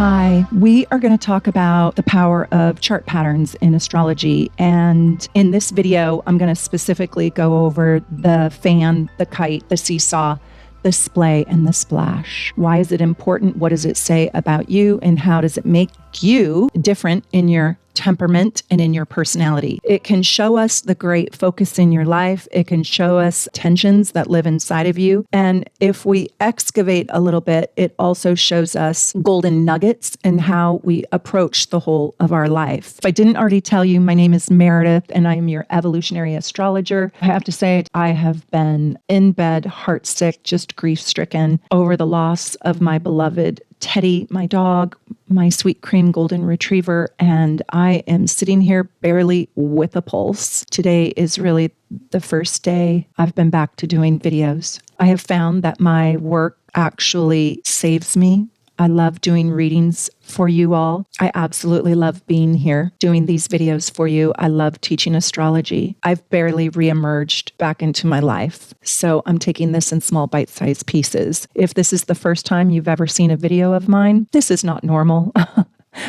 Hi, we are going to talk about the power of chart patterns in astrology. And in this video, I'm going to specifically go over the fan, the kite, the seesaw, the SPLAY, and the splash. Why is it important? What does it say about you? And how does it make you different in your temperament and in your personality? It can show us the great focus in your life. It can show us tensions that live inside of you. And if we excavate a little bit, it also shows us golden nuggets and how we approach the whole of our life. If I didn't already tell you, my name is Meredith and I am your evolutionary astrologer. I have to say, I have been in bed, heartsick, just grief-stricken over the loss of my beloved Teddy, my dog, my sweet cream golden retriever, and I am sitting here barely with a pulse. Today is really the first day I've been back to doing videos. I have found that my work actually saves me. I love doing readings for you all. I absolutely love being here doing these videos for you. I love teaching astrology. I've barely reemerged back into my life. So I'm taking this in small bite-sized pieces. If this is the first time you've ever seen a video of mine, this is not normal.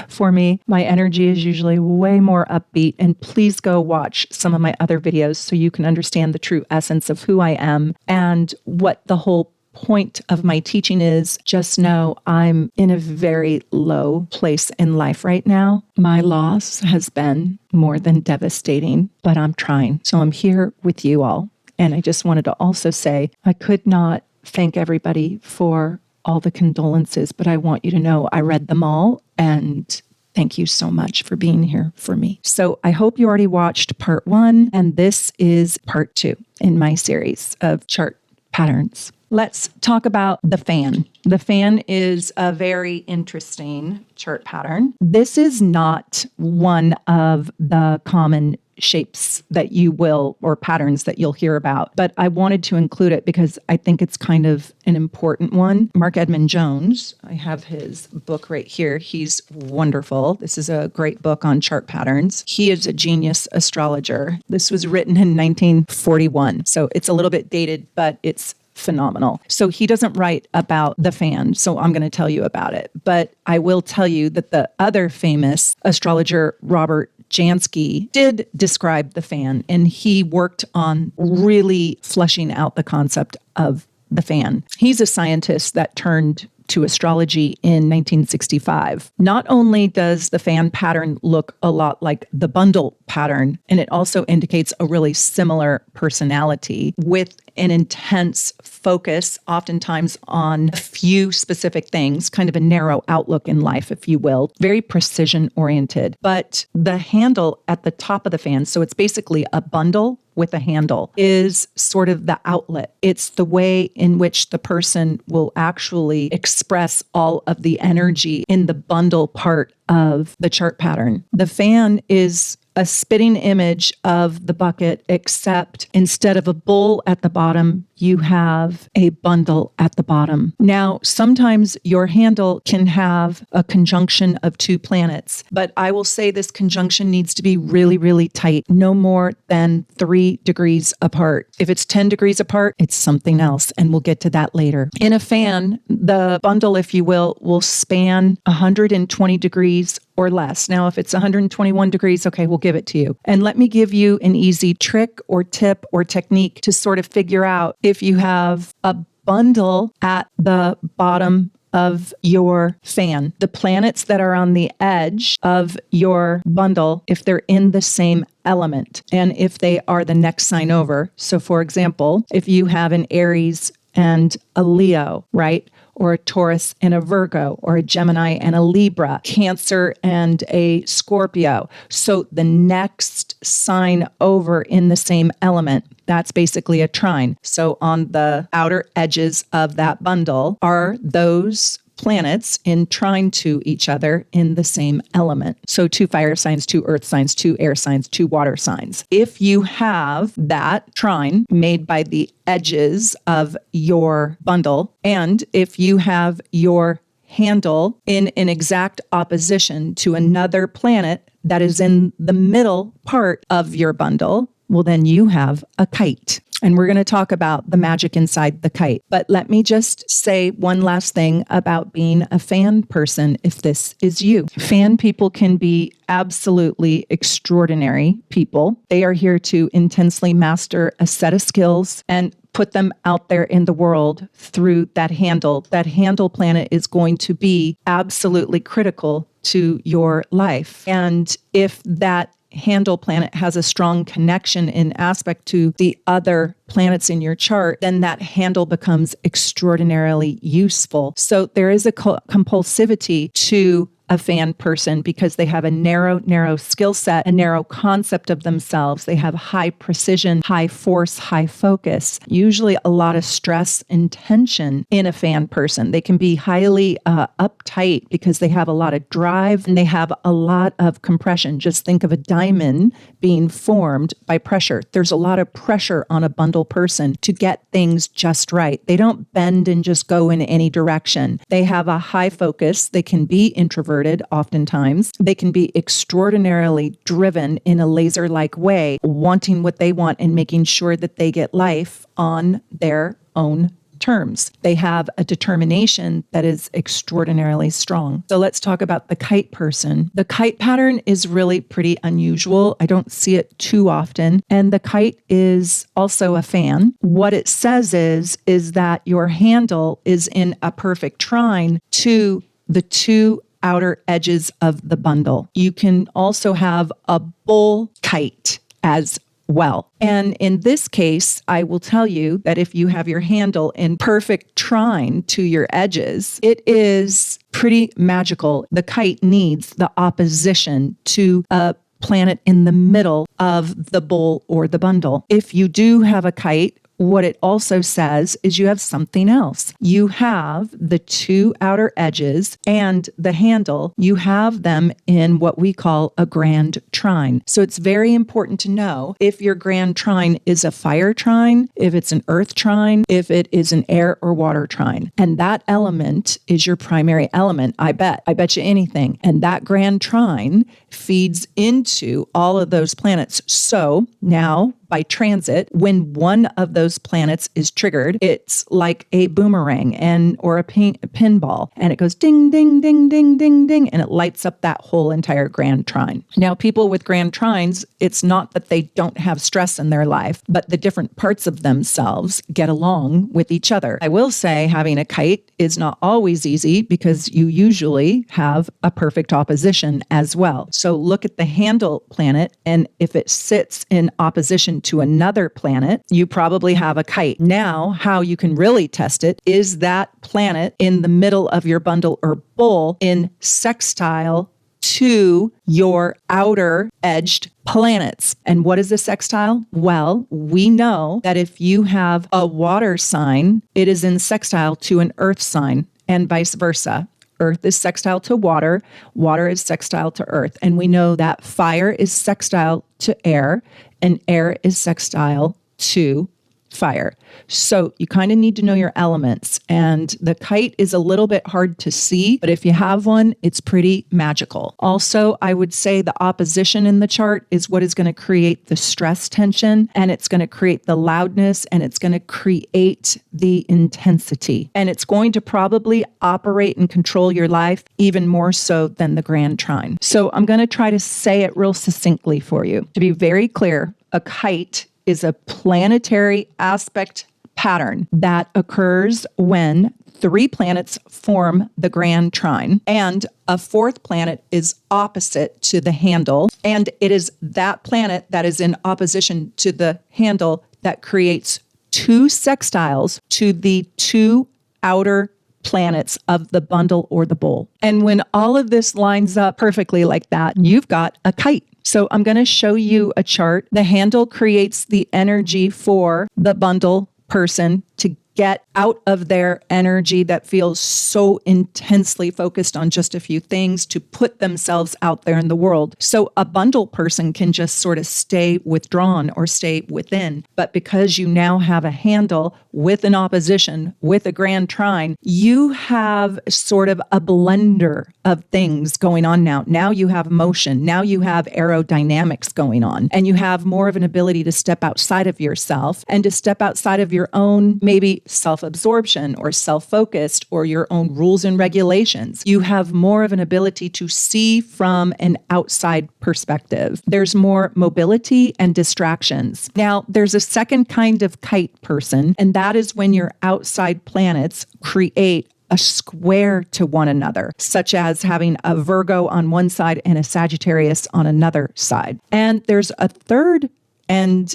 For me, my energy is usually way more upbeat, and please go watch some of my other videos so you can understand the true essence of who I am and what the whole point of my teaching is. Just know I'm in a very low place in life right now. My loss has been more than devastating, but I'm trying. So I'm here with you all. And I just wanted to also say, I could not thank everybody for all the condolences, but I want you to know I read them all, and thank you so much for being here for me. So I hope you already watched part 1, and this is part 2 in my series of chart patterns. Let's talk about the fan. The fan is a very interesting chart pattern. This is not one of the common shapes that you will, or patterns that you'll hear about, but I wanted to include it because I think it's kind of an important one. Mark Edmund Jones, I have his book right here. He's wonderful. This is a great book on chart patterns. He is a genius astrologer. This was written in 1941, so it's a little bit dated, but it's phenomenal. So he doesn't write about the fan, so I'm going to tell you about it. But I will tell you that the other famous astrologer, Robert Jansky, did describe the fan, and he worked on really fleshing out the concept of the fan. He's a scientist that turned to astrology in 1965. Not only does the fan pattern look a lot like the bundle pattern, and it also indicates a really similar personality with an intense focus, oftentimes on a few specific things, kind of a narrow outlook in life, if you will, very precision oriented. But the handle at the top of the fan, so it's basically a bundle with a handle, is sort of the outlet. It's the way in which the person will actually express all of the energy in the bundle part of the chart pattern. The fan is a spitting image of the bucket, except instead of a bowl at the bottom, you have a bundle at the bottom. Now, sometimes your handle can have a conjunction of 2 planets, but I will say this conjunction needs to be really, really tight, no more than 3 degrees apart. If it's 10 degrees apart, it's something else, and we'll get to that later. In a fan, the bundle, if you will span 120 degrees or less. Now, if it's 121 degrees, okay, we'll give it to you. And let me give you an easy trick or tip or technique to sort of figure out if you have a bundle at the bottom of your fan. The planets that are on the edge of your bundle, if they're in the same element, and if they are the next sign over. So for example, if you have an Aries and a Leo, right? Or a Taurus and a Virgo, or a Gemini and a Libra, Cancer and a Scorpio. So the next sign over in the same element, that's basically a trine. So on the outer edges of that bundle are those planets in trine to each other in the same element. So 2 fire signs, 2 earth signs, 2 air signs, 2 water signs. If you have that trine made by the edges of your bundle, and if you have your handle in an exact opposition to another planet that is in the middle part of your bundle, well, then you have a kite. And we're going to talk about the magic inside the kite. But let me just say one last thing about being a fan person, if this is you. Fan people can be absolutely extraordinary people. They are here to intensely master a set of skills and put them out there in the world through that handle. That handle planet is going to be absolutely critical to your life. And if that handle planet has a strong connection in aspect to the other planets in your chart, then that handle becomes extraordinarily useful. So there is a compulsivity to a fan person because they have a narrow skill set, a narrow concept of themselves. They have high precision, high force, high focus, usually a lot of stress and tension in a fan person. They can be highly uptight because they have a lot of drive and they have a lot of compression. Just think of a diamond being formed by pressure. There's a lot of pressure on a bundle person to get things just right. They don't bend and just go in any direction. They have a high focus. They can be introverted oftentimes. They can be extraordinarily driven in a laser-like way, wanting what they want and making sure that they get life on their own terms. They have a determination that is extraordinarily strong. So let's talk about the kite person. The kite pattern is really pretty unusual. I don't see it too often. And the kite is also a fan. What it says is that your handle is in a perfect trine to the two outer edges of the bundle. You can also have a bull kite as well. And in this case, I will tell you that if you have your handle in perfect trine to your edges, it is pretty magical. The kite needs the opposition to a planet in the middle of the bull or the bundle. If you do have a kite, what it also says is you have something else. You have the two outer edges and the handle. You have them in what we call a grand trine. So it's very important to know if your grand trine is a fire trine, if it's an earth trine, if it is an air or water trine. And that element is your primary element, I bet. I bet you anything. And that grand trine feeds into all of those planets. So now, by transit, when one of those planets is triggered, it's like a boomerang or a pinball, and it goes ding, ding, ding, ding, ding, ding, and it lights up that whole entire grand trine. Now, people with grand trines, it's not that they don't have stress in their life, but the different parts of themselves get along with each other. I will say having a kite is not always easy because you usually have a perfect opposition as well. So look at the handle planet, and if it sits in opposition to another planet, you probably have a kite. Now, how you can really test it is that planet in the middle of your bundle or bull in sextile to your outer edged planets. And what is a sextile? Well, we know that if you have a water sign, it is in sextile to an earth sign and vice versa. Earth is sextile to water, water is sextile to earth. And we know that fire is sextile to air, and air is sextile to fire. So you kind of need to know your elements. And the kite is a little bit hard to see, but if you have one, it's pretty magical. Also, I would say the opposition in the chart is what is going to create the stress tension, and it's going to create the loudness, and it's going to create the intensity. And it's going to probably operate and control your life even more so than the grand trine. So I'm going to try to say it real succinctly for you. To be very clear, a kite is a planetary aspect pattern that occurs when 3 planets form the grand trine and a 4th planet is opposite to the handle. And it is that planet that is in opposition to the handle that creates 2 sextiles to the 2 outer planets of the bundle or the bowl. And when all of this lines up perfectly like that, you've got a kite. So I'm going to show you a chart. The handle creates the energy for the bundle person to get out of their energy that feels so intensely focused on just a few things to put themselves out there in the world. So a bundle person can just sort of stay withdrawn or stay within. But because you now have a handle with an opposition, with a grand trine, you have sort of a blender of things going on now. Now you have motion. Now you have aerodynamics going on. And you have more of an ability to step outside of yourself and to step outside of your own maybe self-absorption or self-focused or your own rules and regulations. You have more of an ability to see from an outside perspective. There's more mobility and distractions. Now, there's a second kind of kite person, and that is when your outside planets create a square to one another, such as having a Virgo on one side and a Sagittarius on another side. And there's a third and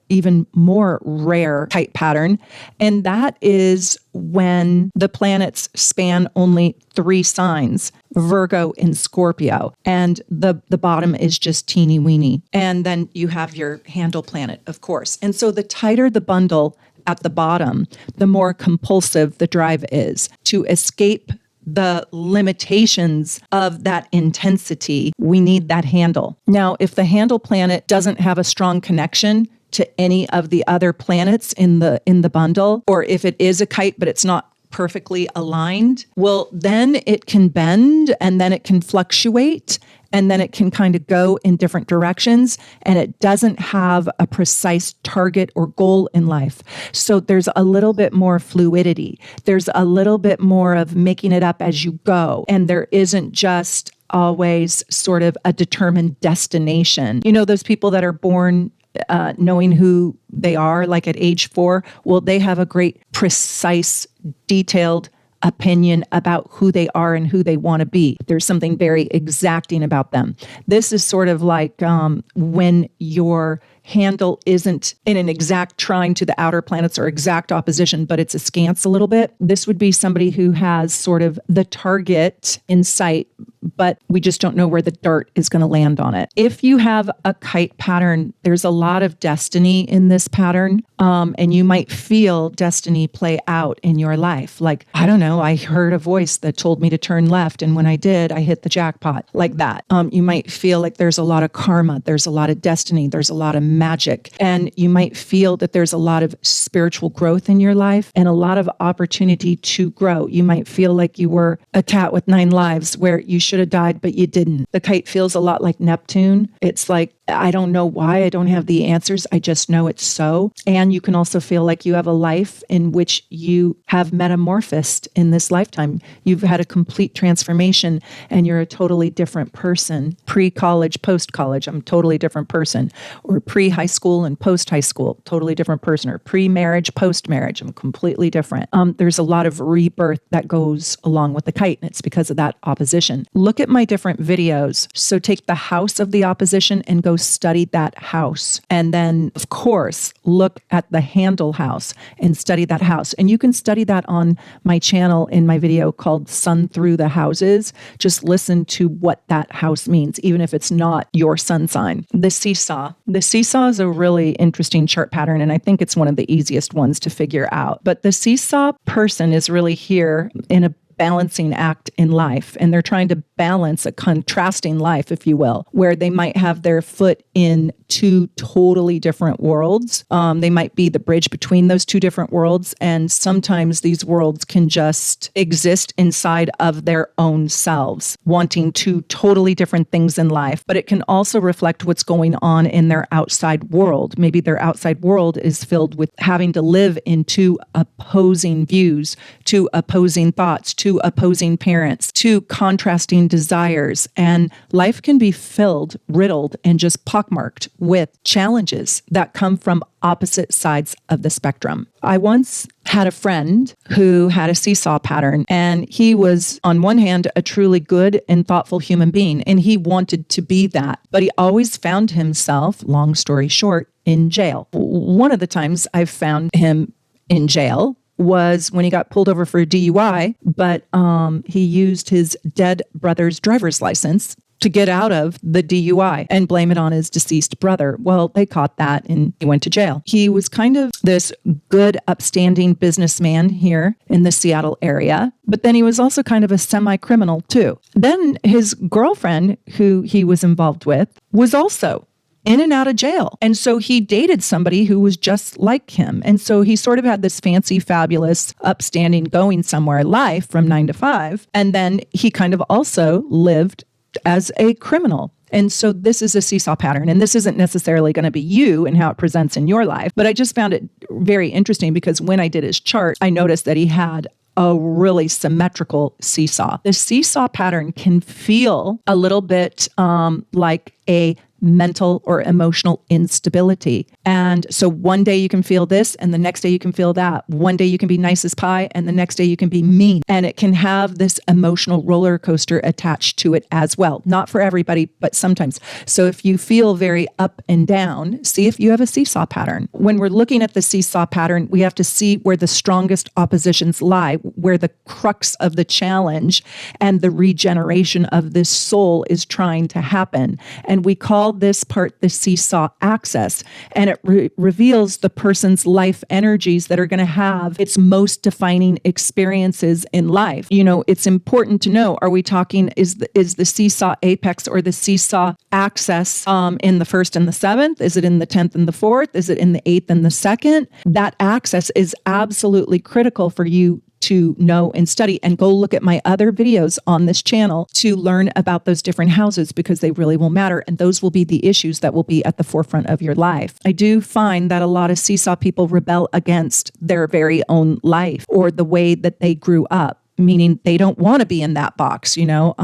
even more rare kite pattern, and that is when the planets span only 3 signs, Virgo and Scorpio, and the bottom is just teeny weeny. And then you have your handle planet, of course. And so the tighter the bundle at the bottom, the more compulsive the drive is to escape the limitations of that intensity. We need that handle. Now, if the handle planet doesn't have a strong connection to any of the other planets in the bundle, or if it is a kite but it's not perfectly aligned, well, then it can bend and then it can fluctuate and then it can kind of go in different directions, and it doesn't have a precise target or goal in life. So there's a little bit more fluidity. There's a little bit more of making it up as you go, and there isn't just always sort of a determined destination. You know, those people that are born knowing who they are, like at age 4, well, they have a great, precise, detailed opinion about who they are and who they want to be. There's something very exacting about them. This is sort of like when your handle isn't in an exact trine to the outer planets or exact opposition, but it's askance a little bit. This would be somebody who has sort of the target in sight, but we just don't know where the dart is going to land on it. If you have a kite pattern, there's a lot of destiny in this pattern, and you might feel destiny play out in your life. Like, I don't know, I heard a voice that told me to turn left, and when I did, I hit the jackpot, like that. You might feel like there's a lot of karma, there's a lot of destiny, there's a lot of magic, and you might feel that there's a lot of spiritual growth in your life and a lot of opportunity to grow. You might feel like you were a cat with 9 lives where you should have died, but you didn't. The kite feels a lot like Neptune. It's like, I don't know why, I don't have the answers, I just know it's so. And you can also feel like you have a life in which you have metamorphosed in this lifetime. You've had a complete transformation and you're a totally different person. Pre-college, post-college, I'm a totally different person. Or pre-high school and post-high school, totally different person. Or pre-marriage, post-marriage, I'm completely different. There's a lot of rebirth that goes along with the kite, and it's because of that opposition. Look at my different videos. So take the house of the opposition and go study that house. And then, of course, look at the handle house and study that house. And you can study that on my channel in my video called Sun Through the Houses. Just listen to what that house means, even if it's not your sun sign. The seesaw. The seesaw is a really interesting chart pattern, and I think it's one of the easiest ones to figure out. But the seesaw person is really here in a balancing act in life, and they're trying to balance a contrasting life, if you will, where they might have their foot in 2 totally different worlds. They might be the bridge between those 2 different worlds, and sometimes these worlds can just exist inside of their own selves, wanting 2 totally different things in life. But it can also reflect what's going on in their outside world. Maybe their outside world is filled with having to live in 2 opposing views, 2 opposing thoughts, 2 opposing parents, 2 contrasting desires. And life can be filled, riddled, and just pockmarked with challenges that come from opposite sides of the spectrum. I once had a friend who had a seesaw pattern, and he was, on one hand, a truly good and thoughtful human being, and he wanted to be that. But he always found himself, long story short, in jail. One of the times I've found him in jail was when he got pulled over for a DUI, but he used his dead brother's driver's license to get out of the DUI and blame it on his deceased brother. Well, they caught that and he went to jail. He was kind of this good, upstanding businessman here in the Seattle area, but then he was also kind of a semi-criminal too. Then his girlfriend, who he was involved with, was also in and out of jail. And so he dated somebody who was just like him. And so he sort of had this fancy, fabulous, upstanding, going somewhere life from 9 to 5. And then he kind of also lived as a criminal. And so this is a seesaw pattern. And this isn't necessarily going to be you and how it presents in your life. But I just found it very interesting because when I did his chart, I noticed that he had a really symmetrical seesaw. The seesaw pattern can feel a little bit like a mental or emotional instability. And so one day you can feel this and the next day you can feel that. One day you can be nice as pie and the next day you can be mean. And it can have this emotional roller coaster attached to it as well. Not for everybody, but sometimes. So if you feel very up and down, see if you have a seesaw pattern. When we're looking at the seesaw pattern, we have to see where the strongest oppositions lie, where the crux of the challenge and the regeneration of this soul is trying to happen. And we call this part the seesaw axis, and it reveals the person's life energies that are going to have its most defining experiences in life. You know, it's important to know, are we talking, is the seesaw apex or the seesaw axis in the 1st and the 7th? Is it in the 10th and the 4th? Is it in the 8th and the 2nd? That axis is absolutely critical for you to know and study, and go look at my other videos on this channel to learn about those different houses because they really will matter. And those will be the issues that will be at the forefront of your life. I do find that a lot of seesaw people rebel against their very own life or the way that they grew up, meaning they don't want to be in that box. You know,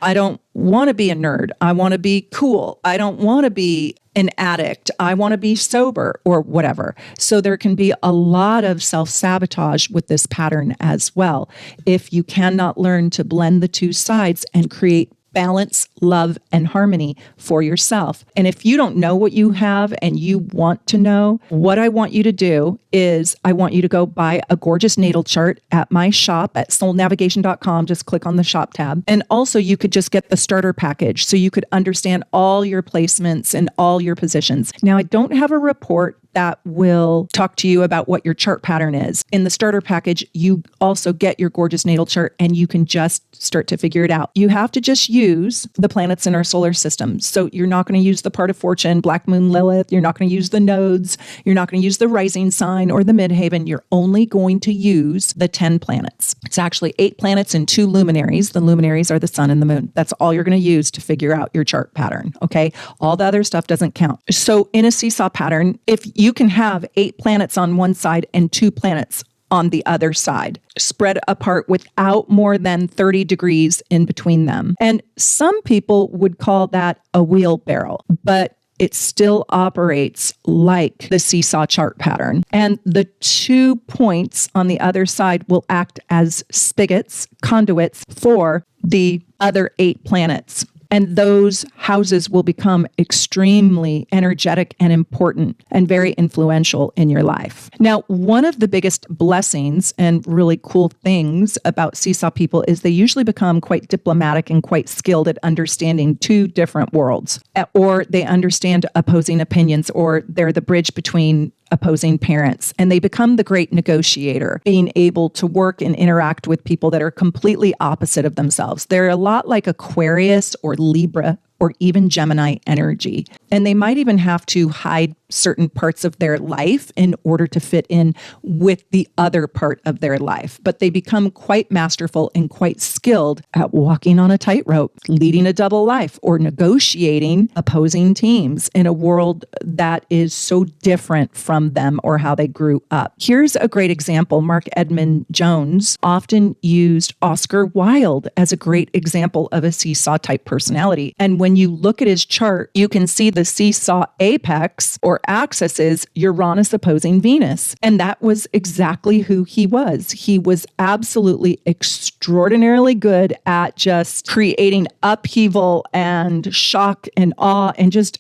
I don't want to be a nerd. I want to be cool. I don't want to be an addict. I want to be sober or whatever. So there can be a lot of self-sabotage with this pattern as well. If you cannot learn to blend the two sides and create balance, love, and harmony for yourself. And if you don't know what you have and you want to know, what I want you to do is I want you to go buy a gorgeous natal chart at my shop at soulnavigation.com. Just click on the shop tab. And also you could just get the starter package so you could understand all your placements and all your positions. Now, I don't have a report that will talk to you about what your chart pattern is. In the starter package, you also get your gorgeous natal chart and you can just start to figure it out. You have to just use the planets in our solar system. So you're not going to use the part of fortune, Black Moon Lilith. You're not going to use the nodes. You're not going to use the rising sign or the midhaven. You're only going to use the 10 planets. It's actually 8 planets and 2 luminaries. The luminaries are the sun and the moon. That's all you're going to use to figure out your chart pattern. Okay. All the other stuff doesn't count. So in a seesaw pattern, if you can have 8 planets on one side and 2 planets on the other side, spread apart without more than 30 degrees in between them. And some people would call that a wheelbarrow, but it still operates like the seesaw chart pattern. And the 2 points on the other side will act as spigots, conduits for the other 8 planets. And those houses will become extremely energetic and important and very influential in your life. Now, one of the biggest blessings and really cool things about seesaw people is they usually become quite diplomatic and quite skilled at understanding 2 different worlds, or they understand opposing opinions, or they're the bridge between opposing parents, and they become the great negotiator, being able to work and interact with people that are completely opposite of themselves. They're a lot like Aquarius or Libra or even Gemini energy. And they might even have to hide certain parts of their life in order to fit in with the other part of their life. But they become quite masterful and quite skilled at walking on a tightrope, leading a double life, or negotiating opposing teams in a world that is so different from them or how they grew up. Here's a great example. Mark Edmund Jones often used Oscar Wilde as a great example of a seesaw type personality. And when you look at his chart, you can see the seesaw apex or axis is Uranus opposing Venus. And that was exactly who he was. He was absolutely extraordinarily good at just creating upheaval and shock and awe and just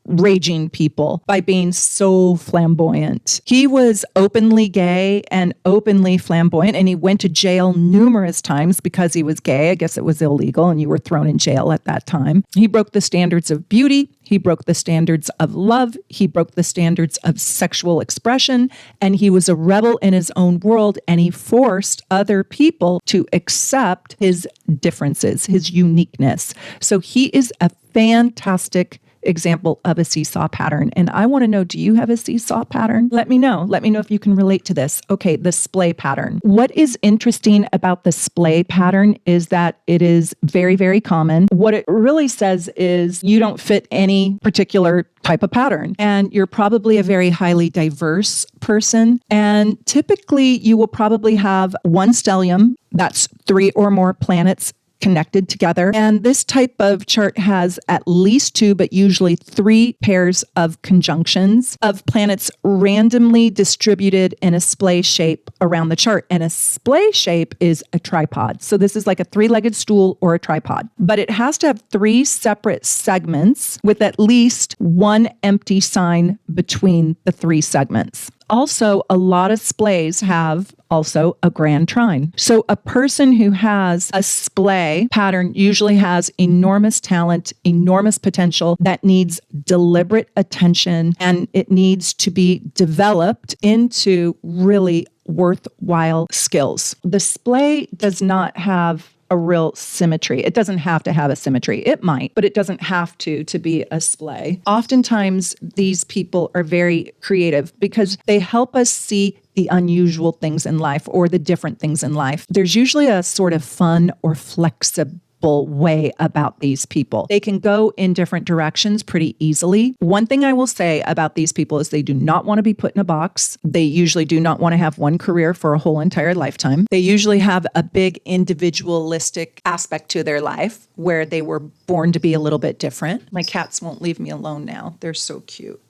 outraging people by being so flamboyant. He was openly gay and openly flamboyant, and he went to jail numerous times because he was gay. I guess it was illegal and you were thrown in jail at that time. He broke the standards of beauty. He broke the standards of love. He broke the standards of sexual expression, and he was a rebel in his own world, and he forced other people to accept his differences, his uniqueness. So he is a fantastic example of a seesaw pattern. And I want to know, do you have a seesaw pattern? Let me know. Let me know if you can relate to this. Okay, the SPLAY pattern. What is interesting about the SPLAY pattern is that it is very, very common. What it really says is you don't fit any particular type of pattern, and you're probably a very highly diverse person. And typically you will probably have one stellium, that's 3 or more planets connected together. And this type of chart has at least 2, but usually 3 pairs of conjunctions of planets randomly distributed in a splay shape around the chart. And a splay shape is a tripod. So this is like a 3-legged stool or a tripod, but it has to have 3 separate segments with at least 1 empty sign between the 3 segments. Also, a lot of splays have also a grand trine. So a person who has a splay pattern usually has enormous talent, enormous potential that needs deliberate attention, and it needs to be developed into really worthwhile skills. The splay does not have a real symmetry. It doesn't have to have a symmetry. It might, but it doesn't have to be a splay. Oftentimes, these people are very creative because they help us see the unusual things in life or the different things in life. There's usually a sort of fun or flexible way about these people. They can go in different directions pretty easily. One thing I will say about these people is they do not want to be put in a box. They usually do not want to have one career for a whole entire lifetime. They usually have a big individualistic aspect to their life where they were born to be a little bit different. My cats won't leave me alone now. They're so cute.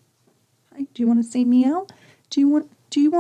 Hi, do you want to say meow? Do you want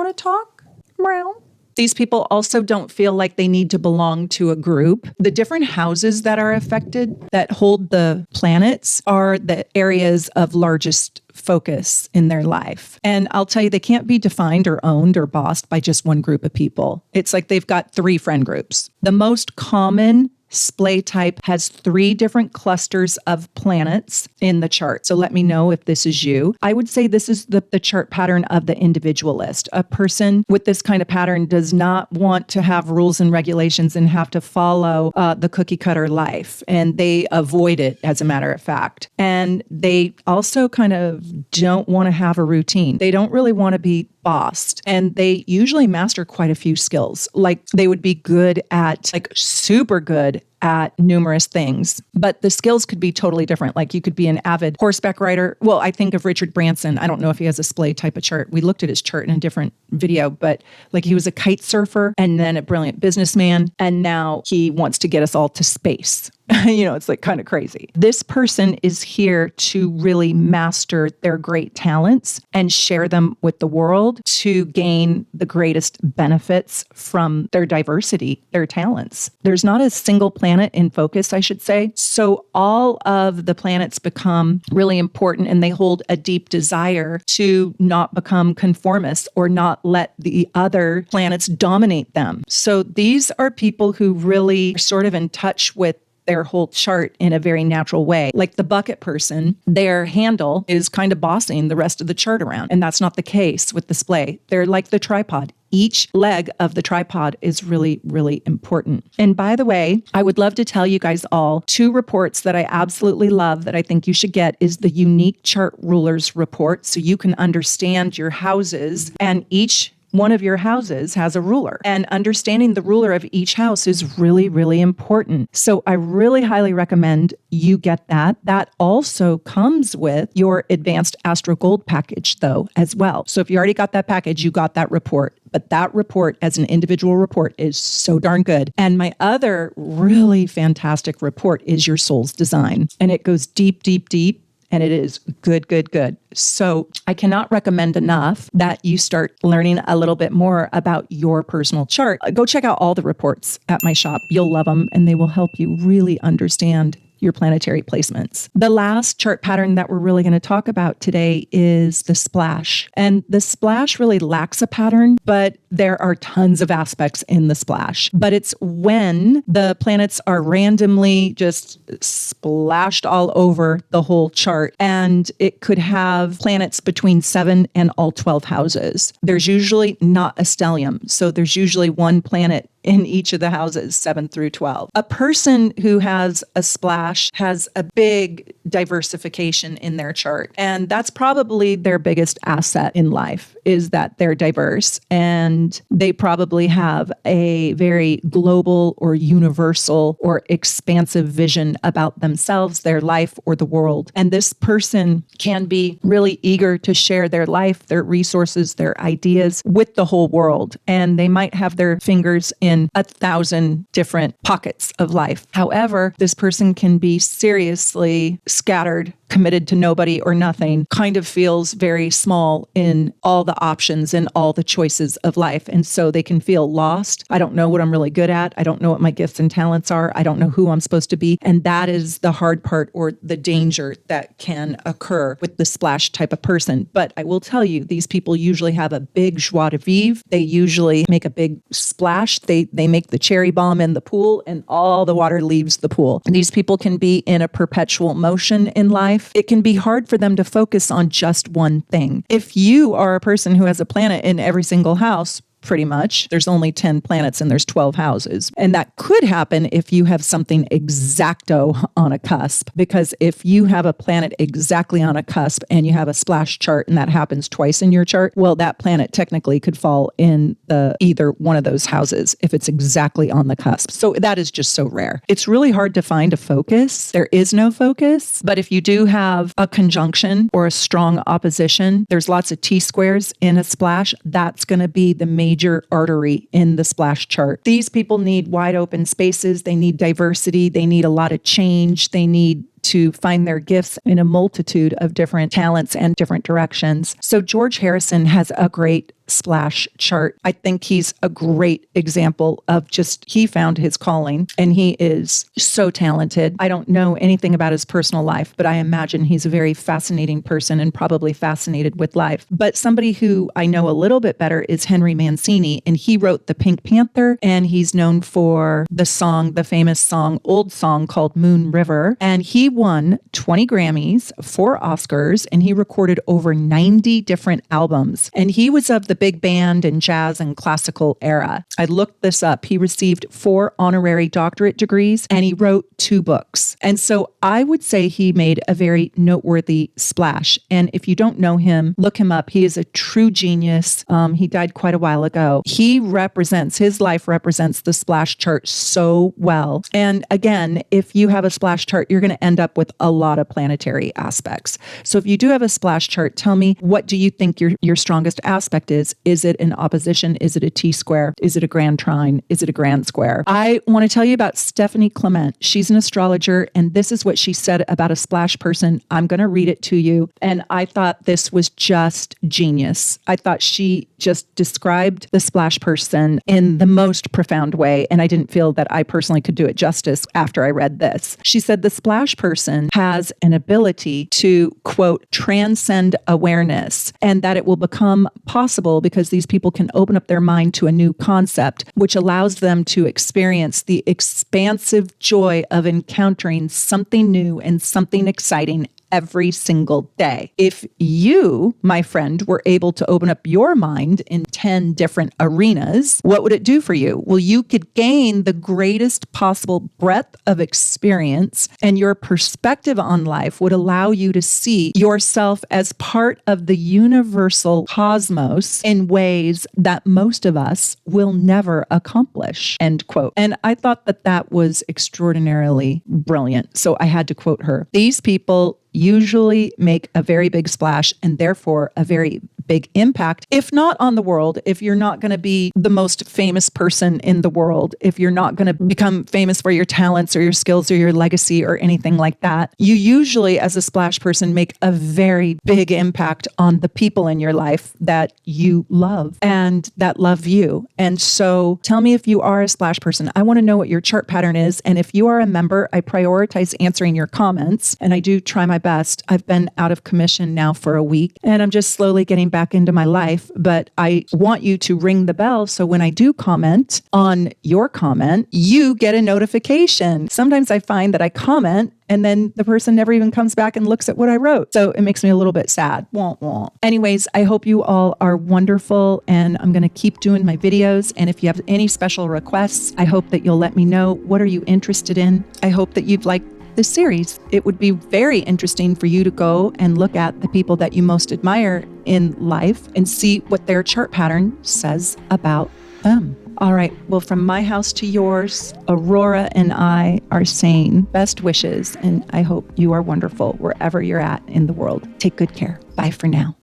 to talk? Meow. These people also don't feel like they need to belong to a group. The different houses that are affected that hold the planets are the areas of largest focus in their life. And I'll tell you, they can't be defined or owned or bossed by just one group of people. It's like they've got 3 friend groups. The most common splay type has 3 different clusters of planets in the chart. So let me know if this is you. I would say this is the chart pattern of the individualist. A person with this kind of pattern does not want to have rules and regulations and have to follow the cookie cutter life. And they avoid it, as a matter of fact. And they also kind of don't want to have a routine. They don't really want to be bossed. And they usually master quite a few skills. Like they would be good at, like super good at numerous things, but the skills could be totally different. Like you could be an avid horseback rider. Well, I think of Richard Branson. I don't know if he has a splay type of chart. We looked at his chart in a different video, but like he was a kite surfer and then a brilliant businessman. And now he wants to get us all to space. It's like kind of crazy. This person is here to really master their great talents and share them with the world to gain the greatest benefits from their diversity, their talents. There's not a single planet in focus, I should say. So all of the planets become really important and they hold a deep desire to not become conformists or not let the other planets dominate them. So these are people who really are sort of in touch with their whole chart in a very natural way. Like the bucket person, their handle is kind of bossing the rest of the chart around. And that's not the case with the splay. They're like the tripod. Each leg of the tripod is really, really important. And by the way, I would love to tell you guys all 2 reports that I absolutely love that I think you should get is the Unique Chart Rulers report. So you can understand your houses, and each one of your houses has a ruler, and understanding the ruler of each house is really, really important. So I really highly recommend you get that. That also comes with your Advanced Astro Gold Package though, as well. So if you already got that package, you got that report. But that report as an individual report is so darn good. And my other really fantastic report is your soul's design. And it goes deep, deep, deep. And it is good, good, good. So I cannot recommend enough that you start learning a little bit more about your personal chart. Go check out all the reports at my shop. You'll love them and they will help you really understand your planetary placements. The last chart pattern that we're really going to talk about today is the splash. And the splash really lacks a pattern, but there are tons of aspects in the splash. But it's when the planets are randomly just splashed all over the whole chart. And it could have planets between 7 and all 12 houses. There's usually not a stellium. So there's usually one planet in each of the houses, 7 through 12. A person who has a splash has a big diversification in their chart. And that's probably their biggest asset in life, is that they're diverse. And they probably have a very global or universal or expansive vision about themselves, their life, or the world. And this person can be really eager to share their life, their resources, their ideas with the whole world. And they might have their fingers in 1,000 different pockets of life. However, this person can be seriously scattered, committed to nobody or nothing, kind of feels very small in all the options and all the choices of life. And so they can feel lost. I don't know what I'm really good at. I don't know what my gifts and talents are. I don't know who I'm supposed to be. And that is the hard part, or the danger that can occur with the splash type of person. But I will tell you, these people usually have a big joie de vivre. They usually make a big splash. They make the cherry bomb in the pool and all the water leaves the pool. And these people can be in a perpetual motion in life. It can be hard for them to focus on just one thing. If you are a person who has a planet in every single house, pretty much. There's only 10 planets and there's 12 houses. And that could happen if you have something exacto on a cusp. Because if you have a planet exactly on a cusp and you have a splash chart and that happens twice in your chart, well, that planet technically could fall in either one of those houses if it's exactly on the cusp. So that is just so rare. It's really hard to find a focus. There is no focus. But if you do have a conjunction or a strong opposition, there's lots of T-squares in a splash. That's going to be the major artery in the splash chart. These people need wide open spaces. They need diversity. They need a lot of change. They need to find their gifts in a multitude of different talents and different directions. So George Harrison has a great splash chart. I think he's a great example of he found his calling and he is so talented. I don't know anything about his personal life, but I imagine he's a very fascinating person and probably fascinated with life. But somebody who I know a little bit better is Henry Mancini, and he wrote the Pink Panther, and he's known for the famous song, old song called Moon River. And he won 20 Grammys, 4 Oscars, and he recorded over 90 different albums. And he was of the big band and jazz and classical era. I looked this up. He received 4 honorary doctorate degrees and he wrote 2 books. And so I would say he made a very noteworthy splash. And if you don't know him, look him up. He is a true genius. He died quite a while ago. His life represents the splash chart so well. And again, if you have a splash chart, you're going to end up with a lot of planetary aspects. So if you do have a splash chart, tell me, what do you think your strongest aspect is? Is it an opposition? Is it a T-square? Is it a grand trine? Is it a grand square? I want to tell you about Stephanie Clement. She's an astrologer, and this is what she said about a splash person. I'm going to read it to you. And I thought this was just genius. I thought she just described the splash person in the most profound way. And I didn't feel that I personally could do it justice after I read this. She said the splash person has an ability to, quote, transcend awareness, and that it will become possible because these people can open up their mind to a new concept, which allows them to experience the expansive joy of encountering something new and something exciting every single day. If you, my friend, were able to open up your mind in 10 different arenas, what would it do for you? Well, you could gain the greatest possible breadth of experience, and your perspective on life would allow you to see yourself as part of the universal cosmos in ways that most of us will never accomplish, end quote. And I thought that was extraordinarily brilliant. So I had to quote her. These people usually make a very big splash and therefore a very big impact, if not on the world, if you're not going to be the most famous person in the world, if you're not going to become famous for your talents or your skills or your legacy or anything like that, you usually, as a splash person, make a very big impact on the people in your life that you love and that love you. And so tell me if you are a splash person. I want to know what your chart pattern is. And if you are a member, I prioritize answering your comments, and I do try my best. I've been out of commission now for a week, and I'm just slowly getting back into my life. But I want you to ring the bell so when I do comment on your comment, you get a notification. Sometimes I find that I comment and then the person never even comes back and looks at what I wrote. So it makes me a little bit sad. Wah, wah. Anyways, I hope you all are wonderful, and I'm going to keep doing my videos. And if you have any special requests, I hope that you'll let me know. What are you interested in? I hope that you'd like this series. It would be very interesting for you to go and look at the people that you most admire in life and see what their chart pattern says about them. All right. Well, from my house to yours, Aurora and I are saying best wishes, and I hope you are wonderful wherever you're at in the world. Take good care. Bye for now.